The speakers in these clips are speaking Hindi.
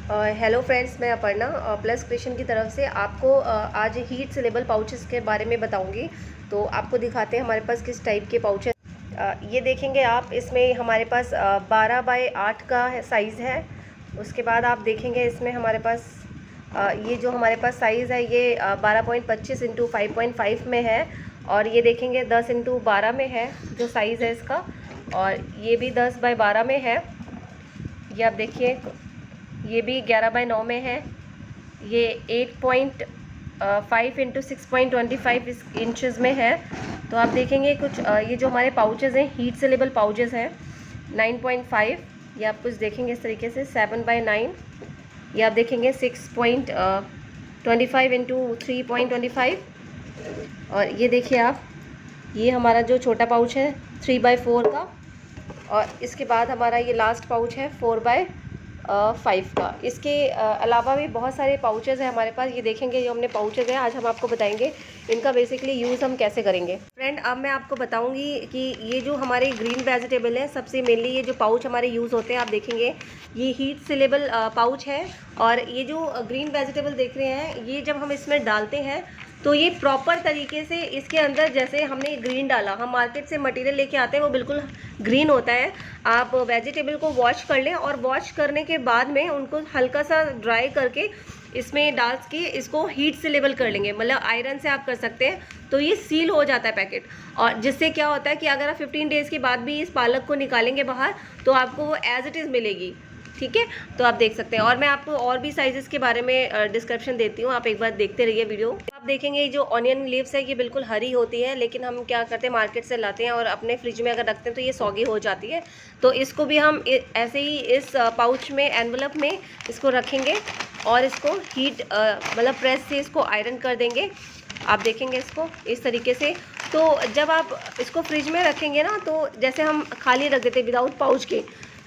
हेलो फ्रेंड्स, मैं अपर्णा प्लस क्रिएशन की तरफ से आपको आज हीट सिलेबल पाउचेस के बारे में बताऊंगी। तो आपको दिखाते हैं हमारे पास किस टाइप के पाउचेस। ये देखेंगे आप, इसमें हमारे पास 12 बाय 8 का साइज़ है। उसके बाद आप देखेंगे इसमें हमारे पास ये जो हमारे पास साइज़ है ये 12.25 इंटू 5.5 में है। और ये देखेंगे 10 इंटू 12 में है जो साइज़ है इसका। और ये भी 10 बाय 12 में है। ये आप देखिए, ये भी 11 बाय 9 में है। ये 8.5 इंटू 6.25 इंचज़ में है। तो आप देखेंगे कुछ ये जो हमारे पाउचेज़ हैं हीट सिलेबल पाउचेज़ हैं 9.5। ये आप कुछ देखेंगे इस तरीके से 7 बाय 9। ये आप देखेंगे 6.25 इंटू 3.25। और ये देखिए आप, ये हमारा जो छोटा पाउच है 3 बाय 4 का। और इसके बाद हमारा ये लास्ट पाउच है 4 बाय 5 का। इसके अलावा भी बहुत सारे पाउचेज़ हैं हमारे पास। ये देखेंगे जो हमने पाउचेज़ हैं, आज हम आपको बताएंगे इनका बेसिकली यूज़ हम कैसे करेंगे। फ्रेंड, अब मैं आपको बताऊंगी कि ये जो हमारे ग्रीन वेजिटेबल है, सबसे मेनली ये जो पाउच हमारे यूज़ होते हैं, आप देखेंगे ये हीट सिलेबल पाउच है। और ये जो ग्रीन वेजिटेबल देख रहे हैं, ये जब हम इसमें डालते हैं तो ये प्रॉपर तरीके से इसके अंदर, जैसे हमने ग्रीन डाला, हम मार्केट से मटेरियल लेके आते हैं वो बिल्कुल ग्रीन होता है। आप वेजिटेबल को वॉश कर लें और वॉश करने के बाद में उनको हल्का सा ड्राई करके इसमें डाल के इसको हीट से लेबल कर लेंगे, मतलब आयरन से आप कर सकते हैं। तो ये सील हो जाता है पैकेट। और जिससे क्या होता है कि अगर आप 15 डेज़ के बाद भी इस पालक को निकालेंगे बाहर तो आपको वो एज इट इज़ मिलेगी। ठीक है, तो आप देख सकते हैं। और मैं आपको और भी साइजेस के बारे में डिस्क्रिप्शन देती हूँ, आप एक बार देखते रहिए वीडियो। आप देखेंगे ये जो ऑनियन लीव्स है ये बिल्कुल हरी होती है, लेकिन हम क्या करते हैं मार्केट से लाते हैं और अपने फ्रिज में अगर रखते हैं तो ये सॉगी हो जाती है। तो इसको भी हम ऐसे ही इस पाउच में, एनवलप में इसको रखेंगे और इसको हीट मतलब प्रेस से इसको आयरन कर देंगे। आप देखेंगे इसको इस तरीके से। तो जब आप इसको फ्रिज में रखेंगे ना, तो जैसे हम खाली रख देते विदाउट पाउच के,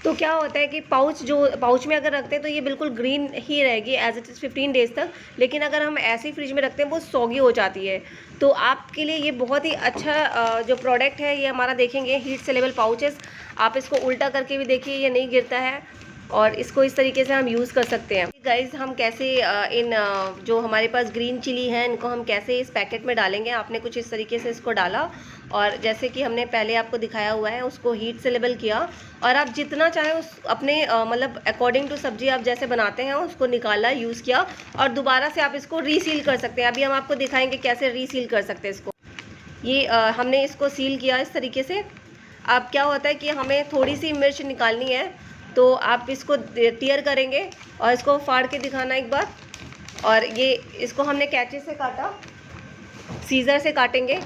तो क्या होता है कि पाउच में अगर रखते हैं तो ये बिल्कुल ग्रीन ही रहेगी एज इट इज़ 15 डेज़ तक। लेकिन अगर हम ऐसे ही फ्रिज में रखते हैं वो सॉगी हो जाती है। तो आपके लिए ये बहुत ही अच्छा जो प्रोडक्ट है ये हमारा, देखेंगे हीट सिलेबल पाउचेस। आप इसको उल्टा करके भी देखिए, ये नहीं गिरता है। और इसको इस तरीके से हम यूज़ कर सकते हैं। गाइस, हम कैसे इन जो हमारे पास ग्रीन चिली है इनको हम कैसे इस पैकेट में डालेंगे। आपने कुछ इस तरीके से इसको डाला और जैसे कि हमने पहले आपको दिखाया हुआ है उसको हीट से लेबल किया। और आप जितना चाहे उस अपने मतलब अकॉर्डिंग टू सब्जी आप जैसे बनाते हैं उसको निकाला, यूज़ किया और दोबारा से आप इसको रीसील कर सकते हैं। अभी हम आपको दिखाएंगे कैसे रीसील कर सकते हैं इसको। ये हमने इसको सील किया इस तरीके से। अब क्या होता है कि हमें थोड़ी सी मिर्च निकालनी है, तो आप इसको टीयर करेंगे और इसको फाड़ के दिखाना एक बार। और ये इसको हमने कैंची से काटा, सीज़र से काटेंगे।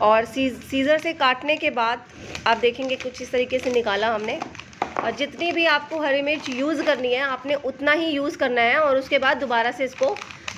और सीज़र से काटने के बाद आप देखेंगे कुछ इस तरीके से निकाला हमने। और जितनी भी आपको हरी मिर्च यूज़ करनी है आपने उतना ही यूज़ करना है। और उसके बाद दोबारा से इसको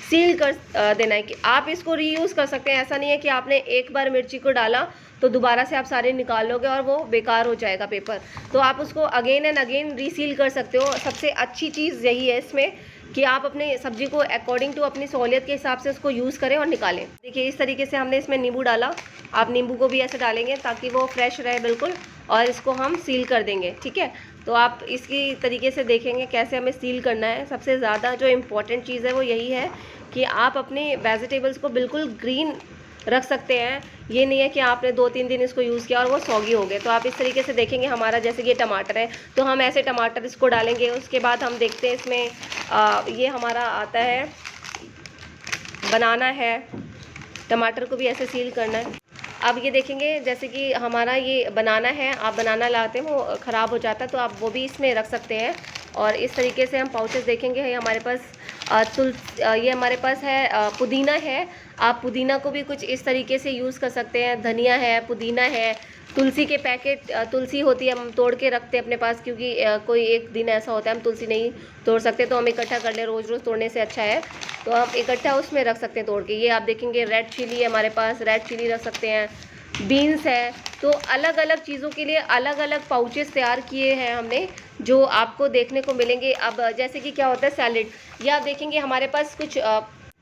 सील कर देना है कि आप इसको रीयूज़ कर सकते हैं। ऐसा नहीं है कि आपने एक बार मिर्ची को डाला तो दोबारा से आप सारे निकाल लोगे और वो बेकार हो जाएगा पेपर। तो आप उसको अगेन एंड अगेन रीसील कर सकते हो। सबसे अच्छी चीज़ यही है इसमें कि आप अपने सब्जी को अकॉर्डिंग टू अपनी सहूलियत के हिसाब से उसको यूज़ करें और निकालें। देखिए इस तरीके से हमने इसमें नींबू डाला। आप नींबू को भी ऐसे डालेंगे ताकि वो फ्रेश रहे बिल्कुल। और इसको हम सील कर देंगे। ठीक है, तो आप इसकी तरीके से देखेंगे कैसे हमें सील करना है। सबसे ज़्यादा जो इम्पॉर्टेंट चीज़ है वो यही है कि आप अपने वेजिटेबल्स को बिल्कुल ग्रीन रख सकते हैं। ये नहीं है कि आपने 2-3 दिन इसको यूज़ किया और वो सॉगी हो गए। तो आप इस तरीके से देखेंगे हमारा, जैसे कि ये टमाटर है तो हम ऐसे टमाटर इसको डालेंगे। उसके बाद हम देखते हैं इसमें ये हमारा आता है बनाना है, टमाटर को भी ऐसे सील करना है। अब ये देखेंगे जैसे कि हमारा ये बनाना है, आप बनाना लाते हैं वो ख़राब हो जाता है तो आप वो भी इसमें रख सकते हैं। और इस तरीके से हम पाउचेस देखेंगे है हमारे पास ये हमारे पास है पुदीना है। आप पुदीना को भी कुछ इस तरीके से यूज़ कर सकते हैं। धनिया है, पुदीना है, तुलसी के पैकेट, तुलसी होती है हम तोड़ के रखते हैं अपने पास, क्योंकि कोई एक दिन ऐसा होता है हम तुलसी नहीं तोड़ सकते तो हम इकट्ठा कर लें। रोज़ रोज़ तोड़ने से अच्छा है तो आप इकट्ठा उसमें रख सकते हैं तोड़ के। ये आप देखेंगे रेड चिली है हमारे पास, रेड चिली रख सकते हैं। बीन्स है। तो अलग अलग चीज़ों के लिए अलग अलग पाउचेस तैयार किए हैं हमने, जो आपको देखने को मिलेंगे। अब जैसे कि क्या होता है सैलेड, ये आप देखेंगे हमारे पास कुछ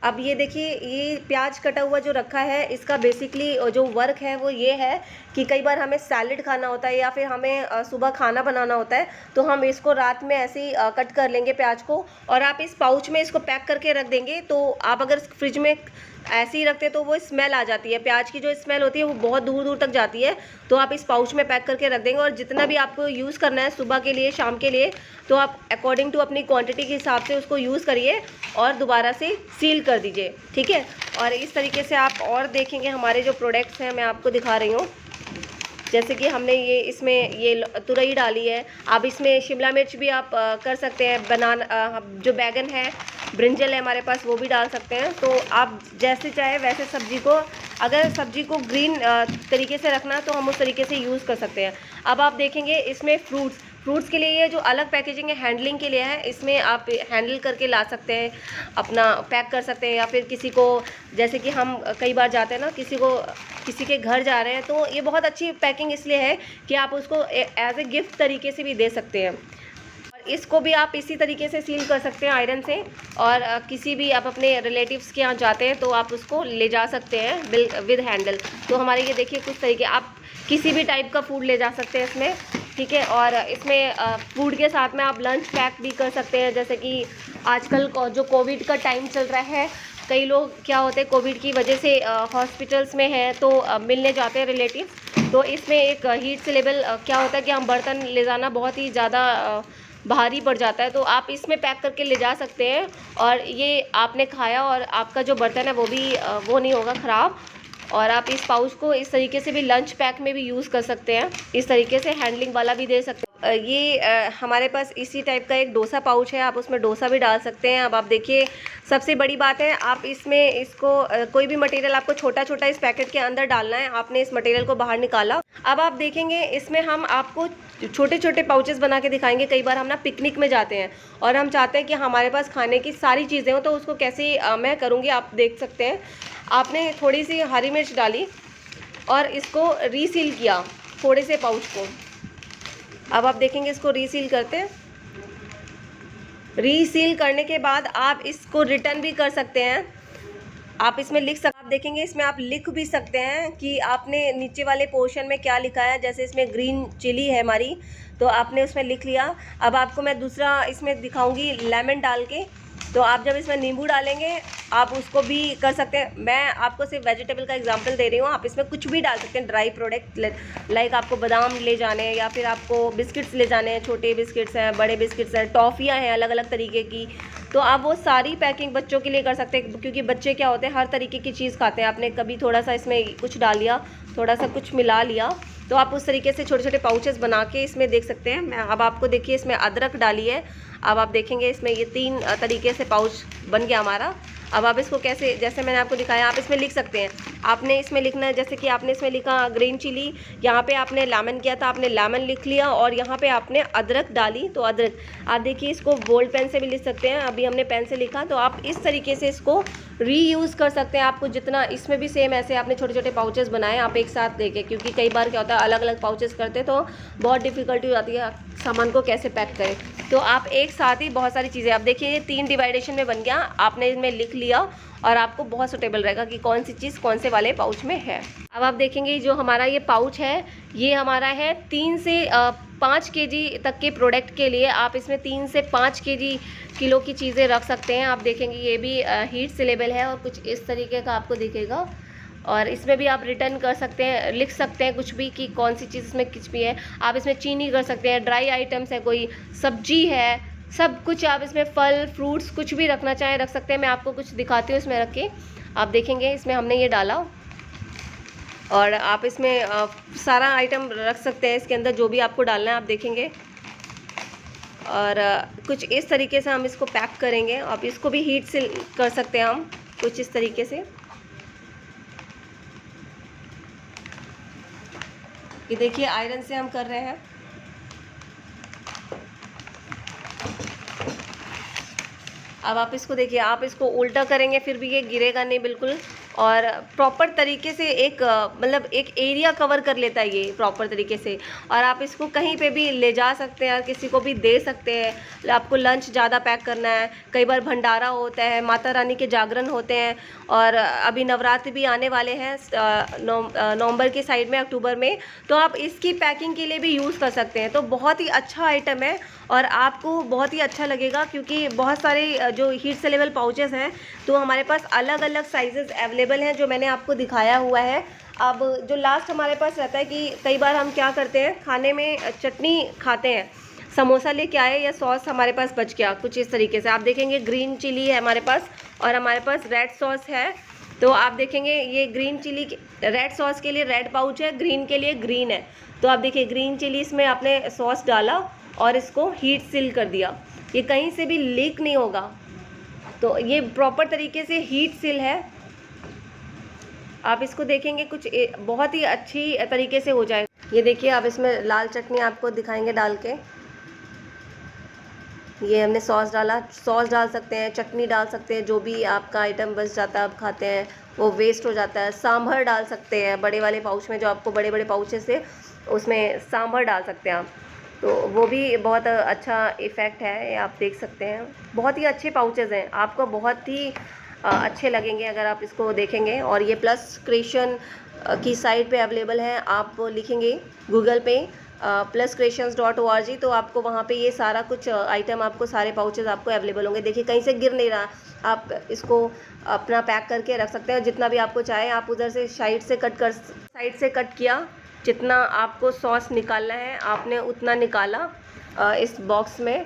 अब ये देखिए, ये प्याज कटा हुआ जो रखा है, इसका बेसिकली जो वर्क है वो ये है कि कई बार हमें सैलेड खाना होता है या फिर हमें सुबह खाना बनाना होता है, तो हम इसको रात में ऐसे ही कट कर लेंगे प्याज को, और आप इस पाउच में इसको पैक करके रख देंगे। तो आप अगर फ्रिज में ऐसे ही रखते तो वो स्मेल आ जाती है, प्याज की जो स्मेल होती है वो बहुत दूर दूर तक जाती है। तो आप इस पाउच में पैक करके रख देंगे, और जितना भी आपको यूज़ करना है सुबह के लिए, शाम के लिए, तो आप अकॉर्डिंग टू अपनी क्वांटिटी के हिसाब से उसको यूज़ करिए और दोबारा से सील कर दीजिए, ठीक है। और इस तरीके से आप और देखेंगे हमारे जो प्रोडक्ट्स हैं, मैं आपको दिखा रही हूँ। जैसे कि हमने ये इसमें ये तुरई डाली है, आप इसमें शिमला मिर्च भी आप कर सकते हैं, बनाना जो बैगन है, ब्रिंजल है हमारे पास, वो भी डाल सकते हैं। तो आप जैसे चाहे वैसे सब्ज़ी को, अगर सब्ज़ी को ग्रीन तरीके से रखना है तो हम उस तरीके से यूज़ कर सकते हैं। अब आप देखेंगे इसमें फ्रूट्स के लिए ये जो अलग पैकेजिंग है हैंडलिंग के लिए है, इसमें आप हैंडल करके ला सकते हैं, अपना पैक कर सकते हैं। या फिर किसी को, जैसे कि हम कई बार जाते हैं ना, किसी के घर जा रहे हैं, तो ये बहुत अच्छी पैकिंग इसलिए है कि आप उसको एज ए गिफ्ट तरीके से भी दे सकते हैं। और इसको भी आप इसी तरीके से सील कर सकते हैं आयरन से, और किसी भी आप अपने रिलेटिव्स के यहाँ जाते हैं तो आप उसको ले जा सकते हैं विद हैंडल। तो हमारे ये देखिए कुछ तरीके, आप किसी भी टाइप का फूड ले जा सकते हैं इसमें, ठीक है। और इसमें फूड के साथ में आप लंच पैक भी कर सकते हैं। जैसे कि आजकल जो कोविड का टाइम चल रहा है, कई लोग क्या होते हैं कोविड की वजह से हॉस्पिटल्स में हैं, तो मिलने जाते हैं रिलेटिव्स। तो इसमें एक हीट से लेवल क्या होता है कि हम बर्तन ले जाना बहुत ही ज़्यादा भारी पड़ जाता है, तो आप इसमें पैक करके ले जा सकते हैं। और ये आपने खाया और आपका जो बर्तन है वो भी वो नहीं होगा ख़राब। और आप इस पाउच को इस तरीके से भी लंच पैक में भी यूज़ कर सकते हैं, इस तरीके से हैंडलिंग वाला भी दे सकते हैं। ये हमारे पास इसी टाइप का एक डोसा पाउच है, आप उसमें डोसा भी डाल सकते हैं। अब आप देखिए, सबसे बड़ी बात है, आप इसमें इसको कोई भी मटेरियल आपको छोटा छोटा इस पैकेट के अंदर डालना है। आपने इस मटेरियल को बाहर निकाला। अब आप देखेंगे इसमें हम आपको छोटे छोटे पाउचेस बना के दिखाएंगे। कई बार हम ना पिकनिक में जाते हैं और हम चाहते हैं कि हमारे पास खाने की सारी चीज़ें हो, तो उसको कैसे मैं करूँगी आप देख सकते हैं। आपने थोड़ी सी हरी मिर्च डाली और इसको रीसील किया थोड़े से पाउच को। अब आप देखेंगे इसको रीसील करते हैं। रीसील करने के बाद आप इसको रिटर्न भी कर सकते हैं। आप इसमें लिख सकते, आप देखेंगे इसमें आप लिख भी सकते हैं कि आपने नीचे वाले पोर्शन में क्या लिखा है। जैसे इसमें ग्रीन चिली है हमारी, तो आपने उसमें लिख लिया। अब आपको मैं दूसरा इसमें दिखाऊंगी लेमन डाल के, तो आप जब इसमें नींबू डालेंगे आप उसको भी कर सकते हैं। मैं आपको सिर्फ वेजिटेबल का एग्जांपल दे रही हूँ, आप इसमें कुछ भी डाल सकते हैं, ड्राई प्रोडक्ट, लाइक आपको बादाम ले जाने हैं या फिर आपको बिस्किट्स ले जाने हैं, छोटे बिस्किट्स हैं, बड़े बिस्किट्स हैं, टॉफ़ियाँ हैं अलग अलग तरीके की, तो आप वो सारी पैकिंग बच्चों के लिए कर सकते हैं। क्योंकि बच्चे क्या होते हैं, हर तरीके की चीज़ खाते हैं। आपने कभी थोड़ा सा इसमें कुछ डाल लिया, थोड़ा सा कुछ मिला लिया, तो आप उस तरीके से छोटे छोटे पाउचेस बना के इसमें देख सकते हैं। मैं अब आपको देखिए इसमें अदरक डाली है। अब आप देखेंगे इसमें ये 3 तरीके से पाउच बन गया हमारा। अब आप इसको कैसे, जैसे मैंने आपको दिखाया, आप इसमें लिख सकते हैं। आपने इसमें लिखना है, जैसे कि आपने इसमें लिखा ग्रीन चिली, यहाँ पे आपने लेमन किया था, आपने लेमन लिख लिया, और यहाँ पे आपने अदरक डाली तो अदरक। आप देखिए इसको बोल्ड पेन से भी लिख सकते हैं, अभी हमने पेन से लिखा, तो आप इस तरीके से इसको रीयूज़ कर सकते हैं। आपको जितना, इसमें भी सेम ऐसे आपने छोटे छोटे पाउचेस बनाए आप एक साथ देके, क्योंकि कई बार क्या होता है अलग अलग पाउचेस करते तो बहुत डिफ़िकल्टी हो जाती है सामान को कैसे पैक करें। तो आप एक साथ ही बहुत सारी चीज़ें, आप देखिए ये 3 डिवाइडेशन में बन गया, आपने इसमें लिख लिया और आपको बहुत सूटेबल रहेगा कि कौन सी चीज़ कौन से वाले पाउच में है। अब आप देखेंगे जो हमारा ये पाउच है, ये हमारा है 3 से 5 केजी तक के प्रोडक्ट के लिए। आप इसमें 3 से 5 किलो की चीज़ें रख सकते हैं। आप देखेंगे ये भी हीट सिलेबल है और कुछ इस तरीके का आपको दिखेगा। और इसमें भी आप रिटर्न कर सकते हैं, लिख सकते हैं कुछ भी कि कौन सी चीज़ इसमें कुछ भी है। आप इसमें चीनी कर सकते हैं, ड्राई आइटम्स है, कोई सब्जी है, सब कुछ आप इसमें फल फ्रूट्स कुछ भी रखना चाहें रख सकते हैं। मैं आपको कुछ दिखाती हूँ इसमें रख के। आप देखेंगे इसमें हमने ये डाला और आप इसमें सारा आइटम रख सकते हैं इसके अंदर, जो भी आपको डालना है आप देखेंगे। और कुछ इस तरीके से हम इसको पैक करेंगे। आप इसको भी हीट से कर सकते हैं हम कुछ इस तरीके से। ये देखिए आयरन से हम कर रहे हैं। अब आप इसको देखिए, आप इसको उल्टा करेंगे फिर भी ये गिरेगा नहीं बिल्कुल, और प्रॉपर तरीके से एक मतलब एक एरिया कवर कर लेता है ये प्रॉपर तरीके से। और आप इसको कहीं पे भी ले जा सकते हैं, किसी को भी दे सकते हैं। आपको लंच ज़्यादा पैक करना है, कई बार भंडारा होता है, माता रानी के जागरण होते हैं, और अभी नवरात्र भी आने वाले हैं नवंबर के साइड में, अक्टूबर में, तो आप इसकी पैकिंग के लिए भी यूज़ कर सकते हैं। तो बहुत ही अच्छा आइटम है और आपको बहुत ही अच्छा लगेगा, क्योंकि बहुत सारे जो हीट सेलेबल पाउचेस हैं तो हमारे पास अलग अलग साइजेस अवेलेबल हैं, जो मैंने आपको दिखाया हुआ है। अब जो लास्ट हमारे पास रहता है कि कई बार हम क्या करते हैं, खाने में चटनी खाते हैं, समोसा लेके आए या सॉस हमारे पास बच गया कुछ इस तरीके से। आप देखेंगे ग्रीन चिली है हमारे पास और हमारे पास रेड सॉस है। तो आप देखेंगे ये ग्रीन चिली, रेड सॉस के लिए रेड पाउच है, ग्रीन के लिए ग्रीन है। तो आप देखिए ग्रीन चिली इसमें आपने सॉस डाला और इसको हीट सील कर दिया, ये कहीं से भी लीक नहीं होगा। तो ये प्रॉपर तरीके से हीट सील है। आप इसको देखेंगे कुछ बहुत ही अच्छी तरीके से हो जाएगा। ये देखिए आप इसमें लाल चटनी आपको दिखाएंगे डाल के। ये हमने सॉस डाला, सॉस डाल सकते हैं, चटनी डाल सकते हैं, जो भी आपका आइटम बच जाता है आप खाते हैं वो वेस्ट हो जाता है। सांभर डाल सकते हैं बड़े वाले पाउच में, जो आपको बड़े बड़े पाउचेस से उसमें सांभर डाल सकते हैं आप, तो वो भी बहुत अच्छा इफ़ेक्ट है। ये आप देख सकते हैं, बहुत ही अच्छे पाउचेस हैं, आपको बहुत ही अच्छे लगेंगे अगर आप इसको देखेंगे। और ये प्लस क्रिएशन की साइट पे अवेलेबल है, आप लिखेंगे गूगल पे pluscreations.org, तो आपको वहाँ पे ये सारा कुछ आइटम, आपको सारे पाउचेस आपको अवेलेबल होंगे। देखिए कहीं से गिर नहीं रहा, आप इसको अपना पैक करके रख सकते हैं जितना भी आपको चाहे। आप उधर से साइड से कट किया, जितना आपको सॉस निकालना है आपने उतना निकाला इस बॉक्स में,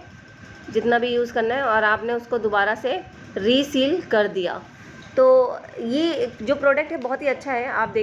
जितना भी यूज़ करना है, और आपने उसको दोबारा से रीसील कर दिया। तो ये जो प्रोडक्ट है बहुत ही अच्छा है, आप देख